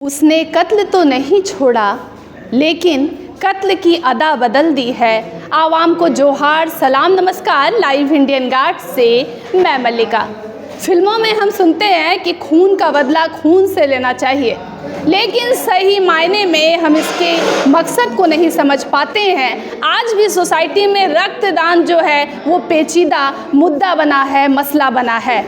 उसने कत्ल तो नहीं छोड़ा लेकिन कत्ल की अदा बदल दी है। आवाम को जोहार, सलाम, नमस्कार। लाइव इंडियन गार्ड से मैं मल्लिका। फिल्मों में हम सुनते हैं कि खून का बदला खून से लेना चाहिए, लेकिन सही मायने में हम इसके मकसद को नहीं समझ पाते हैं। आज भी सोसाइटी में रक्तदान जो है वो पेचीदा मुद्दा बना है, मसला बना है।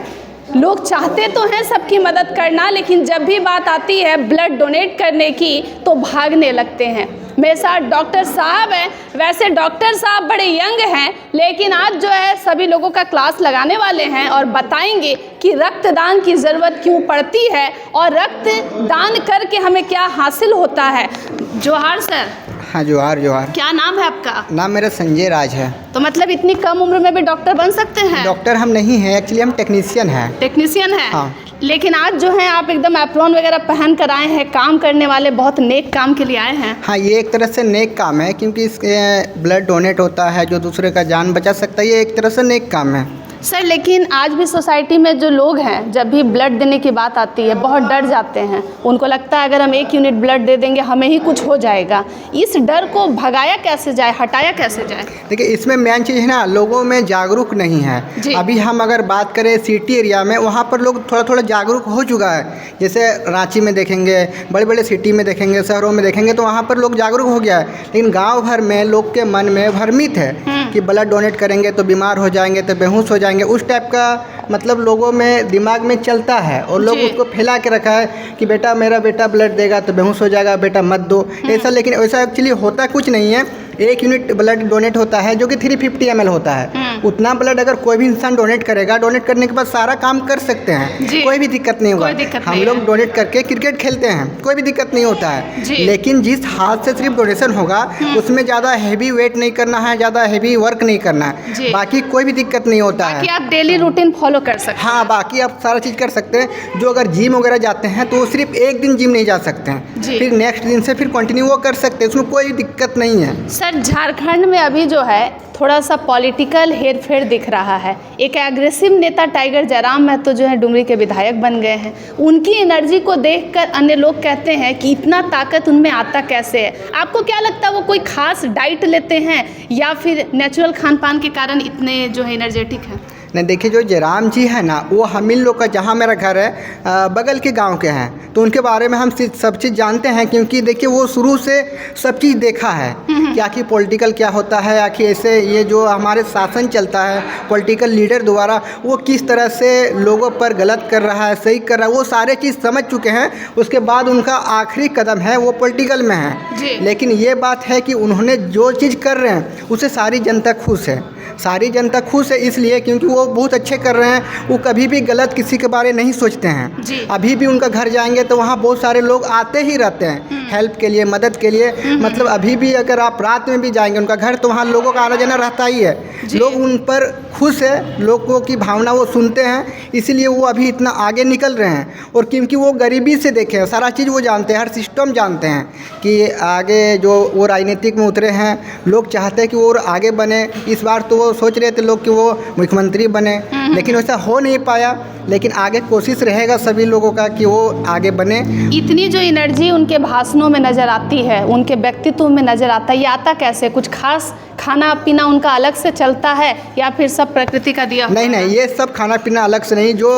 लोग चाहते तो हैं सबकी मदद करना, लेकिन जब भी बात आती है ब्लड डोनेट करने की तो भागने लगते हैं। मेरे साथ डॉक्टर साहब हैं। वैसे डॉक्टर साहब बड़े यंग हैं, लेकिन आज जो है सभी लोगों का क्लास लगाने वाले हैं और बताएंगे कि रक्तदान की ज़रूरत क्यों पड़ती है और रक्तदान करके हमें क्या हासिल होता है। जोहार सर। हाँ, जोहार जोहार। क्या नाम है आपका? नाम मेरा संजय राज है। तो मतलब इतनी कम उम्र में भी डॉक्टर बन सकते हैं? डॉक्टर हम नहीं हैं, एक्चुअली हम टेक्नीशियन हैं। टेक्नीशियन है? हाँ। लेकिन आज जो है आप एकदम एप्रॉन वगैरह पहन कर आए हैं, काम करने वाले, बहुत नेक काम के लिए आए हैं। हाँ, ये एक तरह से नेक काम है, क्योंकि इसके ब्लड डोनेट होता है जो दूसरे का जान बचा सकता है। ये एक तरह से नेक काम है सर। लेकिन आज भी सोसाइटी में जो लोग हैं, जब भी ब्लड देने की बात आती है बहुत डर जाते हैं। उनको लगता है अगर हम 1 यूनिट ब्लड दे देंगे हमें ही कुछ हो जाएगा। इस डर को भगाया कैसे जाए, हटाया कैसे जाए? देखिए, इसमें मेन चीज़ है ना, लोगों में जागरूक नहीं है। अभी हम अगर बात करें सिटी एरिया में, वहाँ पर लोग थोड़ा थोड़ा जागरूक हो चुका है। जैसे रांची में देखेंगे, बड़े बड़े सिटी में देखेंगे, शहरों में देखेंगे तो वहाँ पर लोग जागरूक हो गया है। लेकिन गाँव भर में लोग के मन में भ्रमित है कि ब्लड डोनेट करेंगे तो बीमार हो जाएंगे, तो बेहोश हो जाएंगे। उस टाइप का मतलब लोगों में दिमाग में चलता है और लोग उसको फैला के रखा है कि बेटा मेरा बेटा ब्लड देगा तो बेहोश हो जाएगा, बेटा मत दो ऐसा। लेकिन ऐसा एक्चुअली होता कुछ नहीं है। 1 यूनिट ब्लड डोनेट होता है जो कि 350 ml होता है। उतना ब्लड अगर कोई भी इंसान डोनेट करेगा, डोनेट करने के बाद सारा काम कर सकते हैं, कोई भी दिक्कत नहीं होगा। हम लोग डोनेट करके क्रिकेट खेलते हैं, कोई भी दिक्कत नहीं होता है। लेकिन जिस हाथ से सिर्फ डोनेशन होगा उसमें ज़्यादा हैवी वेट नहीं करना है, ज़्यादा हैवी वर्क नहीं करना है, बाकी कोई भी दिक्कत नहीं होता है। आप डेली रूटीन फॉलो कर सकते हैं। हाँ, बाकी आप सारा चीज़ कर सकते हैं। जो अगर जिम वगैरह जाते हैं तो सिर्फ एक दिन जिम नहीं जा सकते हैं, फिर नेक्स्ट दिन से फिर कंटिन्यू वो कर सकते हैं, उसमें कोई दिक्कत नहीं है। सर, झारखंड में अभी जो है थोड़ा सा पॉलिटिकल हेरफेर दिख रहा है। एक एग्रेसिव नेता टाइगर जयराम महतो जो है डुमरी के विधायक बन गए हैं। उनकी एनर्जी को देखकर अन्य लोग कहते हैं कि इतना ताकत उनमें आता कैसे है। आपको क्या लगता है वो कोई खास डाइट लेते हैं या फिर नेचुरल खान पान के कारण इतने जो है एनर्जेटिक हैं? नहीं, देखिए, जो जयराम जी है ना, वो हम इन लोग का, जहाँ मेरा घर है बगल के गांव के हैं, तो उनके बारे में हम सब चीज़ जानते हैं। क्योंकि देखिए वो शुरू से सब चीज़ देखा है कि आखिर पॉलिटिकल क्या होता है, आखिर ऐसे ये जो हमारे शासन चलता है पॉलिटिकल लीडर द्वारा, वो किस तरह से लोगों पर गलत कर रहा है, सही कर रहा है, वो सारे चीज़ समझ चुके हैं। उसके बाद उनका आखिरी कदम है वो पॉलिटिकल में है। लेकिन ये बात है कि उन्होंने जो चीज़ कर रहे हैं उससे सारी जनता खुश है। सारी जनता खुश है इसलिए क्योंकि वो बहुत अच्छे कर रहे हैं। वो कभी भी गलत किसी के बारे नहीं सोचते हैं। अभी भी उनका घर जाएंगे तो वहाँ बहुत सारे लोग आते ही रहते हैं हेल्प के लिए, मदद के लिए। मतलब अभी भी अगर आप रात में भी जाएंगे उनका घर तो वहाँ लोगों का आना जाना रहता ही है। लोग उन पर खुश है, लोगों की भावना वो सुनते हैं, इसीलिए वो अभी इतना आगे निकल रहे हैं। और क्योंकि वो गरीबी से देखे हैं, सारा चीज़ वो जानते हैं, हर सिस्टम जानते हैं कि आगे जो वो राजनीतिक में उतरे हैं, लोग चाहते हैं कि वो और आगे बने। इस बार तो वो सोच रहे थे लोग कि वो मुख्यमंत्री बने, लेकिन वैसा हो नहीं पाया। लेकिन आगे कोशिश रहेगा सभी लोगों का कि वो आगे बने। इतनी जो एनर्जी उनके भाषणों में नज़र आती है, उनके व्यक्तित्व में नज़र आता है, ये आता कैसे? कुछ खास खाना पीना उनका अलग से चलता है या फिर सब प्रकृति का दिया? नहीं नहीं, ये सब खाना पीना अलग से नहीं। जो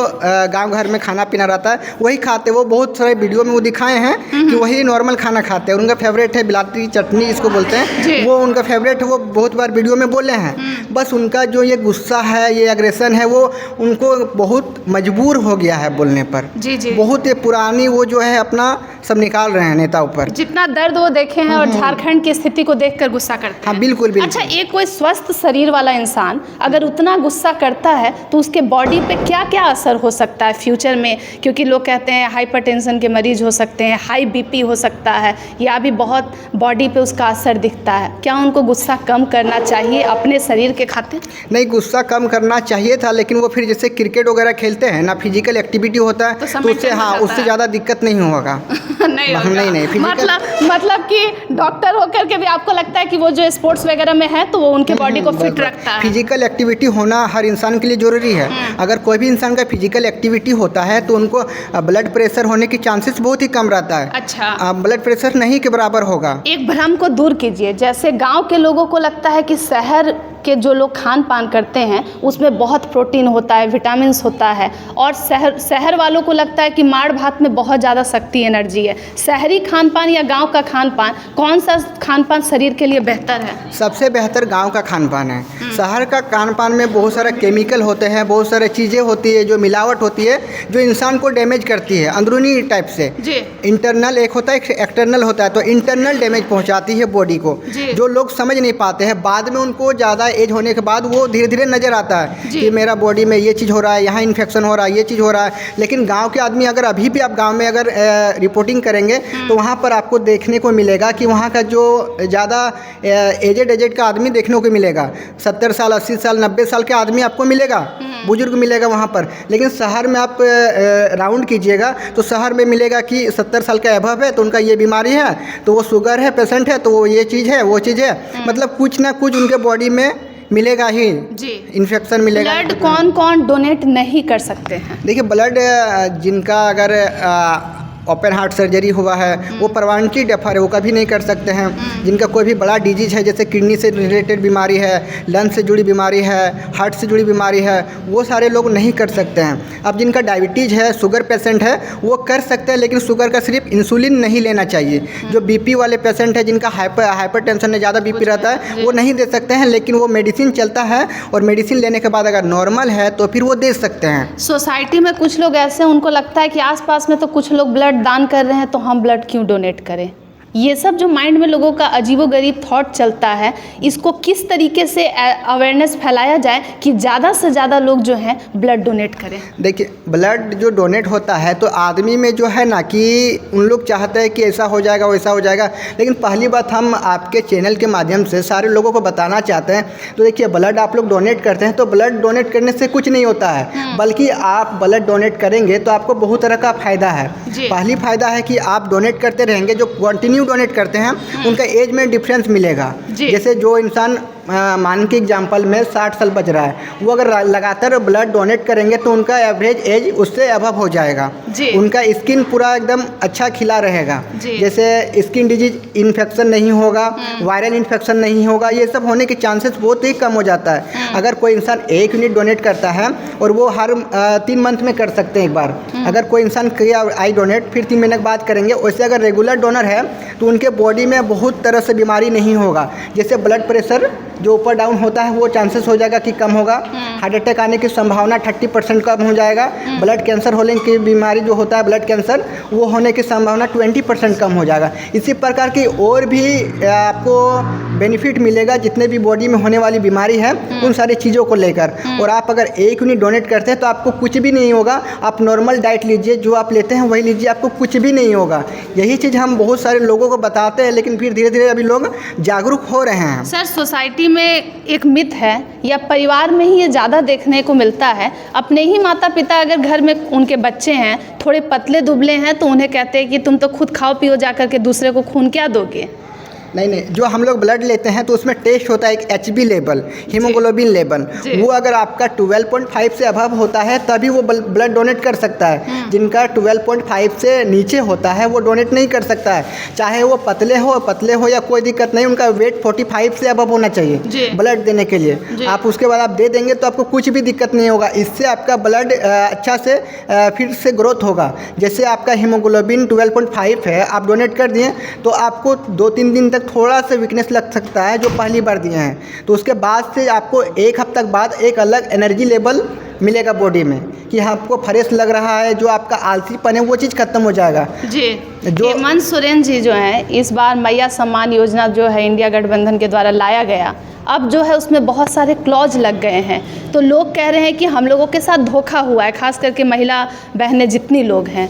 गांव घर में खाना पीना रहता है वही खाते। वो बहुत सारे वीडियो में वो दिखाए हैं कि वही नॉर्मल खाना खाते हैं। उनका फेवरेट है बिलाती चटनी, इसको बोलते हैं, वो उनका फेवरेट है। वो बहुत बार वीडियो में बोले हैं। बस उनका जो ये गुस्सा है, ये एग्रेशन है, वो उनको बहुत मजबूर हो गया है बोलने पर। बहुत ये पुरानी वो जो है अपना सब निकाल रहे हैं नेता ऊपर। जितना दर्द वो देखे हैं और झारखंड की स्थिति को देखकर गुस्सा करते हैं। हाँ, बिल्कुल बिल्कुल। अच्छा, एक कोई स्वस्थ शरीर वाला इंसान अगर उतना गुस्सा करता है तो उसके बॉडी पे क्या क्या असर हो सकता है फ्यूचर में? क्योंकि लोग कहते हैं हाइपरटेंशन के मरीज हो सकते हैं, हाई बीपी हो सकता है, या भी बहुत बॉडी पे उसका असर दिखता है। क्या उनको गुस्सा कम करना चाहिए अपने शरीर के खाते? नहीं, गुस्सा कम करना चाहिए था, लेकिन वो फिर जैसे क्रिकेट वगैरह खेलते हैं ना, फिजिकल एक्टिविटी होता है तो तो उससे उससे ज़्यादा दिक्कत नहीं होगा। नहीं होगा। नहीं मतलब कि डॉक्टर होकर के भी आपको लगता है कि वो जो स्पोर्ट्स वगैरह में है तो वो उनके बॉडी को फिट रखता है। फिजिकल एक्टिविटी होना हर इंसान के लिए ज़रूरी है। अगर कोई भी इंसान का फिजिकल एक्टिविटी होता है तो उनको ब्लड प्रेशर होने की चांसेस बहुत ही कम रहता है। अच्छा, ब्लड प्रेशर नहीं के बराबर होगा। एक भ्रम को दूर कीजिए। जैसे गांव के लोगों को लगता है कि शहर के जो लोग खान पान करते हैं उसमें बहुत प्रोटीन होता है, विटामिन्स होता है, और शहर वालों को लगता है कि माड़ भात में बहुत ज़्यादा शक्ति एनर्जी है। शहरी खान पान या गांव का खान पान, कौन सा खान पान शरीर के लिए बेहतर है? सबसे बेहतर गांव का खान पान है। शहर का खान पान में बहुत सारा केमिकल होते हैं, बहुत सारी चीज़ें होती है जो मिलावट होती है, जो इंसान को डैमेज करती है अंदरूनी टाइप से। जी। इंटरनल एक होता है, एक एक्सटर्नल होता है। तो इंटरनल डैमेज पहुंचाती है बॉडी को, जो लोग समझ नहीं पाते हैं। बाद में उनको ज़्यादा एज होने के बाद वो धीरे धीरे नज़र आता है कि मेरा बॉडी में ये चीज़ हो रहा है, यहाँ इन्फेक्शन हो रहा है, ये चीज़ हो रहा है। लेकिन गांव के आदमी अगर अभी भी आप गांव में अगर रिपोर्टिंग करेंगे तो वहाँ पर आपको देखने को मिलेगा कि वहाँ का जो ज़्यादा एजेड का आदमी देखने को मिलेगा। 70 साल, 80 साल, 90 साल के आदमी आपको मिलेगा, बुजुर्ग मिलेगा वहाँ पर। लेकिन शहर में आप राउंड कीजिएगा तो शहर में मिलेगा कि 70 साल का अभव है तो उनका ये बीमारी है, तो वो शुगर है, पेशेंट है, तो वो ये चीज़ है, वो चीज़ है। मतलब कुछ ना कुछ उनके बॉडी में मिलेगा ही, इन्फेक्शन मिलेगा। ब्लड कौन कौन डोनेट नहीं कर सकते हैं? देखिए, ब्लड जिनका अगर ओपन हार्ट सर्जरी हुआ है वो परवानगी डेफर है, वो कभी नहीं कर सकते हैं। जिनका कोई भी बड़ा डिजीज है, जैसे किडनी से रिलेटेड बीमारी है, लंग्स से जुड़ी बीमारी है, हार्ट से जुड़ी बीमारी है, वो सारे लोग नहीं कर सकते हैं। अब जिनका डायबिटीज़ है, शुगर पेशेंट है, वो कर सकते हैं, लेकिन शुगर का सिर्फ इंसुलिन नहीं लेना चाहिए। जो बीपी वाले पेशेंट है, जिनका हाइपर टेंशन में ज़्यादा बीपी रहता है, वो नहीं दे सकते हैं, लेकिन वो मेडिसिन चलता है और मेडिसिन लेने के बाद अगर नॉर्मल है तो फिर वो दे सकते हैं। सोसाइटी में कुछ लोग ऐसे, उनको लगता है कि आसपास में तो कुछ लोग ब्लड दान कर रहे हैं तो हम ब्लड क्यों डोनेट करें। ये सब जो माइंड में लोगों का अजीबोगरीब थॉट चलता है, इसको किस तरीके से अवेयरनेस फैलाया जाए कि ज़्यादा से ज़्यादा लोग जो हैं ब्लड डोनेट करें? देखिए, ब्लड जो डोनेट होता है तो आदमी में जो है ना कि उन लोग चाहते हैं कि ऐसा हो जाएगा, वैसा हो जाएगा। लेकिन पहली बात हम आपके चैनल के माध्यम से सारे लोगों को बताना चाहते हैं। तो देखिए, ब्लड आप लोग डोनेट करते हैं तो ब्लड डोनेट करने से कुछ नहीं होता है, बल्कि आप ब्लड डोनेट करेंगे तो आपको बहुत तरह का फ़ायदा है। पहली फ़ायदा है कि आप डोनेट करते रहेंगे, जो कंटिन्यू डोनेट करते हैं उनका एज में डिफरेंस मिलेगा। जैसे जो इंसान मान के एग्जाम्पल में 60 साल बच रहा है, वो अगर लगातार ब्लड डोनेट करेंगे तो उनका एवरेज एज उससे अबव हो जाएगा। उनका स्किन पूरा एकदम अच्छा खिला रहेगा, जैसे स्किन डिजीज इन्फेक्शन नहीं होगा, वायरल इन्फेक्शन नहीं होगा, ये सब होने के चांसेस बहुत ही कम हो जाता है। अगर कोई इंसान 1 यूनिट डोनेट करता है और वो हर 3 मंथ में कर सकते हैं एक बार। अगर कोई इंसान किया आई डोनेट, फिर 3 महीने के बाद करेंगे। वैसे अगर रेगुलर डोनर है तो उनके बॉडी में बहुत तरह से बीमारी नहीं होगा। जैसे ब्लड प्रेशर जो ऊपर डाउन होता है वो चांसेस हो जाएगा कि कम होगा। हार्ट अटैक आने की संभावना 30% कम हो जाएगा। ब्लड कैंसर होने की बीमारी जो होता है ब्लड कैंसर, वो होने की संभावना 20% कम हो जाएगा। इसी प्रकार की और भी आपको बेनिफिट मिलेगा जितने भी बॉडी में होने वाली बीमारी है उन सारी चीज़ों को लेकर। और आप अगर 1 यूनिट डोनेट करते हैं तो आपको कुछ भी नहीं होगा। आप नॉर्मल डाइट लीजिए, जो आप लेते हैं वही लीजिए, आपको कुछ भी नहीं होगा। यही चीज़ हम बहुत सारे लोगों को बताते हैं, लेकिन फिर धीरे धीरे अभी लोग जागरूक हो रहे हैं। सर, सोसाइटी में एक मिथ है या परिवार में ही ये ज़्यादा देखने को मिलता है, अपने ही माता पिता अगर घर में उनके बच्चे हैं थोड़े पतले दुबले हैं तो उन्हें कहते हैं कि तुम तो खुद खाओ पियो जा कर के, दूसरे को खून क्या दोगे। नहीं, जो हम लोग ब्लड लेते हैं तो उसमें टेस्ट होता है एक HB लेवल, हीमोग्लोबिन लेवल। वो अगर आपका 12.5 से अबव होता है तभी वो ब्लड डोनेट कर सकता है। जिनका 12.5 से नीचे होता है वो डोनेट नहीं कर सकता है, चाहे वो पतले हो या कोई दिक्कत नहीं। उनका वेट 45 से अबव होना चाहिए ब्लड देने के लिए। आप उसके बाद आप दे देंगे तो आपको कुछ भी दिक्कत नहीं होगा। इससे आपका ब्लड अच्छा से फिर से ग्रोथ होगा। जैसे आपका हीमोग्लोबिन 12.5 है, आप डोनेट कर दिए तो आपको 2-3 दिन तक थोड़ा सा वीकनेस लग सकता है जो पहली बार दिए हैं। तो उसके बाद से आपको 1 हफ्ते बाद एक अलग एनर्जी लेवल मिलेगा बॉडी में कि आपको फ्रेश लग रहा है, जो आपका आलसीपन है वो चीज़ खत्म हो जाएगा। जो हेमंत सोरेन जी जो हैं, इस बार मैया सम्मान योजना जो है इंडिया गठबंधन के द्वारा लाया गया, अब जो है उसमें बहुत सारे क्लॉज लग गए हैं। तो लोग कह रहे हैं कि हम लोगों के साथ धोखा हुआ है, खास करके महिला बहनें जितनी लोग हैं।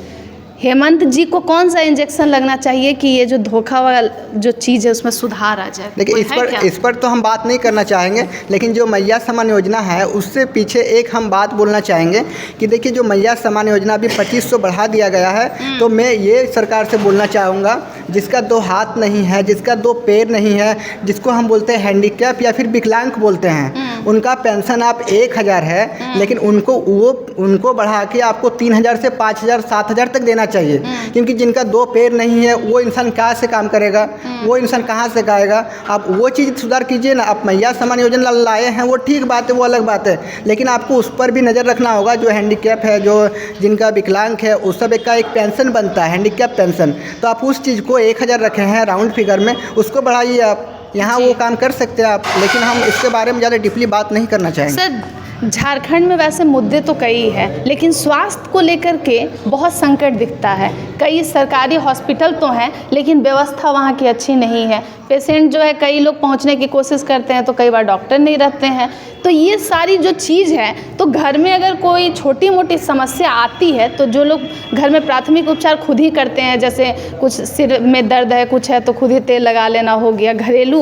हेमंत जी को कौन सा इंजेक्शन लगना चाहिए कि ये जो धोखा वाला जो चीज़ है उसमें सुधार आ जाए? देखिए, इस पर तो हम बात नहीं करना चाहेंगे, लेकिन जो मैया समान योजना है उससे पीछे एक हम बात बोलना चाहेंगे कि देखिए, जो मैया समान योजना अभी 2500 बढ़ा दिया गया है, तो मैं ये सरकार से बोलना चाहूँगा, जिसका 2 हाथ नहीं है, जिसका 2 पैर नहीं है, जिसको हम बोलते हैं हैंडीकैप या फिर विकलांग बोलते हैं, उनका पेंशन आप 1000 है, लेकिन उनको बढ़ा के आपको 3000 से 5000 7000 तक देना चाहिए। क्योंकि जिनका 2 पैर नहीं है वो इंसान कहाँ से काम करेगा, वो इंसान कहाँ से खाएगा? आप वो चीज़ सुधार कीजिए ना। आप मैया समान योजना लाए हैं वो ठीक बात है, वो अलग बात है, लेकिन आपको उस पर भी नज़र रखना होगा। जो हैंडीकैप है, जो जिनका विकलांग है, उस सब का एक पेंशन बनता है, हैंडीकैप पेंशन, तो आप उस चीज़ को 1000 रखे हैं राउंड फिगर में, उसको बढ़ाइए आप। यहाँ वो काम कर सकते हैं आप, लेकिन हम इसके बारे में ज़्यादा डीपली बात नहीं करना चाहेंगे। सर, झारखंड में वैसे मुद्दे तो कई हैं, लेकिन स्वास्थ्य को लेकर के बहुत संकट दिखता है। कई सरकारी हॉस्पिटल तो हैं, लेकिन व्यवस्था वहाँ की अच्छी नहीं है। पेशेंट जो है, कई लोग पहुँचने की कोशिश करते हैं तो कई बार डॉक्टर नहीं रहते हैं। तो ये सारी जो चीज़ है, तो घर में अगर कोई छोटी मोटी समस्या आती है तो जो लोग घर में प्राथमिक उपचार खुद ही करते हैं, जैसे कुछ सिर में दर्द है, कुछ है, तो खुद ही तेल लगा लेना हो गया, घरेलू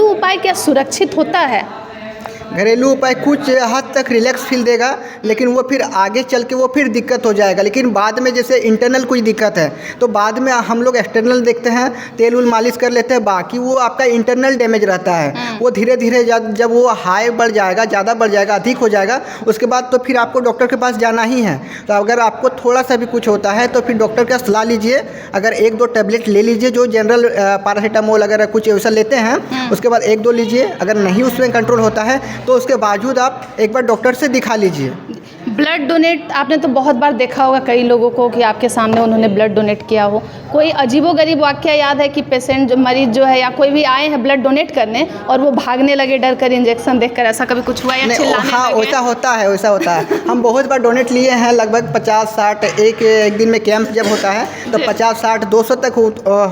उपाय क्या सुरक्षित होता है? घरेलू उपाय कुछ हद तक रिलैक्स फील देगा, लेकिन वो फिर आगे चल के वो फिर दिक्कत हो जाएगा। लेकिन बाद में जैसे इंटरनल कुछ दिक्कत है तो बाद में हम लोग एक्सटर्नल देखते हैं, तेल उल मालिश कर लेते हैं, बाकी वो आपका इंटरनल डैमेज रहता है। वो धीरे धीरे जब वो हाई बढ़ जाएगा, ज़्यादा बढ़ जाएगा, अधिक हो जाएगा, उसके बाद तो फिर आपको डॉक्टर के पास जाना ही है। तो अगर आपको थोड़ा सा भी कुछ होता है तो फिर डॉक्टर का सलाह लीजिए। अगर 1-2 टैबलेट ले लीजिए, जो जनरल पैरासीटामोल अगर कुछ ऐसा लेते हैं, उसके बाद 1-2 लीजिए। अगर नहीं उसमें कंट्रोल होता है तो उसके बावजूद आप एक बार डॉक्टर से दिखा लीजिए। ब्लड डोनेट आपने तो बहुत बार देखा होगा कई लोगों को कि आपके सामने उन्होंने ब्लड डोनेट किया हो। कोई अजीबोगरीब वाकया याद है कि पेशेंट मरीज जो है या कोई भी आए हैं ब्लड डोनेट करने और वो भागने लगे डर कर, इंजेक्शन देखकर? ऐसा कभी कुछ हुआ या चिल्लाने हाँ, लगे? वैसा होता है। हम बहुत बार डोनेट लिए हैं, लगभग 50-60 एक दिन में कैंप जब होता है तो 50-60-200 तक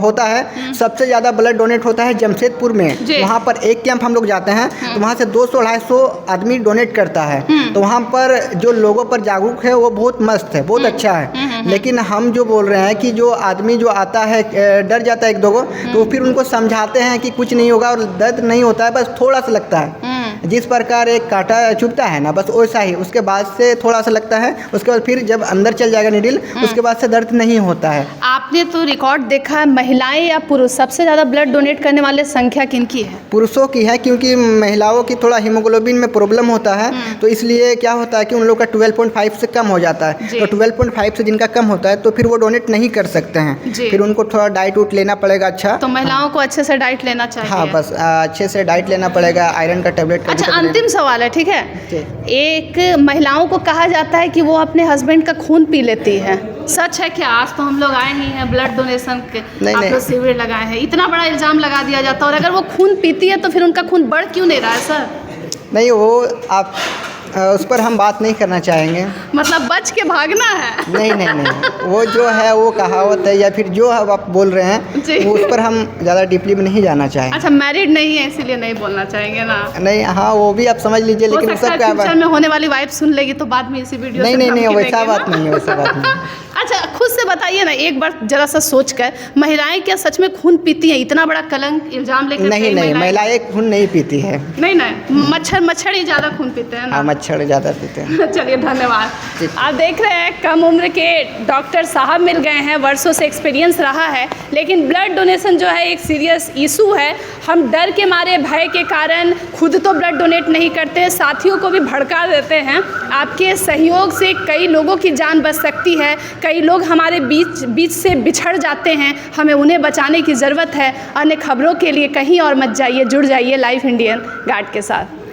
होता है। सबसे ज़्यादा ब्लड डोनेट होता है जमशेदपुर में। वहाँ पर एक कैंप हम लोग जाते हैं तो वहाँ से 200-250 आदमी डोनेट करता है। तो वहाँ पर जो लोगों पर जागरूक है वो बहुत मस्त है, बहुत अच्छा है। लेकिन हम जो बोल रहे हैं कि जो आदमी जो आता है डर जाता है 1-2 को, तो फिर उनको समझाते हैं कि कुछ नहीं होगा और दर्द नहीं होता है, बस थोड़ा सा लगता है। जिस प्रकार एक कांटा चुभता है ना, बस वैसा ही उसके बाद से थोड़ा सा लगता है, उसके बाद फिर जब अंदर चल जाएगा नीडल, उसके बाद से दर्द नहीं होता है। आपने तो रिकॉर्ड देखा है, महिलाएं या पुरुष सबसे ज़्यादा ब्लड डोनेट करने वाले संख्या किनकी है? पुरुषों की है, क्योंकि महिलाओं की थोड़ा हीमोग्लोबिन में प्रॉब्लम होता है, तो इसलिए क्या होता है कि उन लोग का 12.5 से कम हो जाता है। तो 12.5 से जिनका कम होता है तो फिर वो डोनेट नहीं कर सकते हैं, फिर उनको थोड़ा डाइट उट लेना पड़ेगा। अच्छा, तो महिलाओं को अच्छे से डाइट लेना चाहिए। हाँ, बस अच्छे से डाइट लेना पड़ेगा, आयरन का टेबलेट। अच्छा, अंतिम सवाल है, ठीक है? एक महिलाओं को कहा जाता है कि वो अपने हस्बैंड का खून पी लेती है, सच है क्या? आज तो हम लोग आए ही हैं ब्लड डोनेशन के, आप लोग शिविर लगाए हैं, इतना बड़ा इल्ज़ाम लगा दिया जाता है, और अगर वो खून पीती है तो फिर उनका खून बढ़ क्यों नहीं रहा है सर? नहीं, वो आप उस पर हम बात नहीं करना चाहेंगे। मतलब बच के भागना है? नहीं, वो जो है वो कहावत है या फिर जो आप बोल रहे हैं वो उस पर हम ज़्यादा डीपली में नहीं जाना चाहेंगे। अच्छा, मैरिड नहीं है इसीलिए नहीं बोलना चाहेंगे ना? नहीं, हाँ, वो भी आप समझ लीजिए, लेकिन सब क्या फ्यूचर में होने वाली वाइफ सुन लेगी तो बाद में इसी वीडियो नहीं, वैसा बात नहीं है। अच्छा, खुद से बताइए ना एक बार जरा सा सोचकर, महिलाएं क्या सच में खून पीती हैं? इतना बड़ा कलंक इल्जाम लेकर? नहीं, महिलाएं खून नहीं पीती है। नहीं, मच्छर ही ज़्यादा खून पीते हैं ना? मच्छर ज़्यादा पीते हैं। चलिए, धन्यवाद। आप देख रहे हैं कम उम्र के डॉक्टर साहब मिल गए हैं, वर्षों से एक्सपीरियंस रहा है, लेकिन ब्लड डोनेशन जो है एक सीरियस इशू है। हम डर के मारे, भय के कारण खुद तो ब्लड डोनेट नहीं करते, साथियों को भी भड़का देते हैं। आपके सहयोग से कई लोगों की जान बच सकती है, कई लोग हमारे बीच से बिछड़ जाते हैं, हमें उन्हें बचाने की ज़रूरत है। अन्य खबरों के लिए कहीं और मत जाइए, जुड़ जाइए लाइव इंडियन गार्ड के साथ।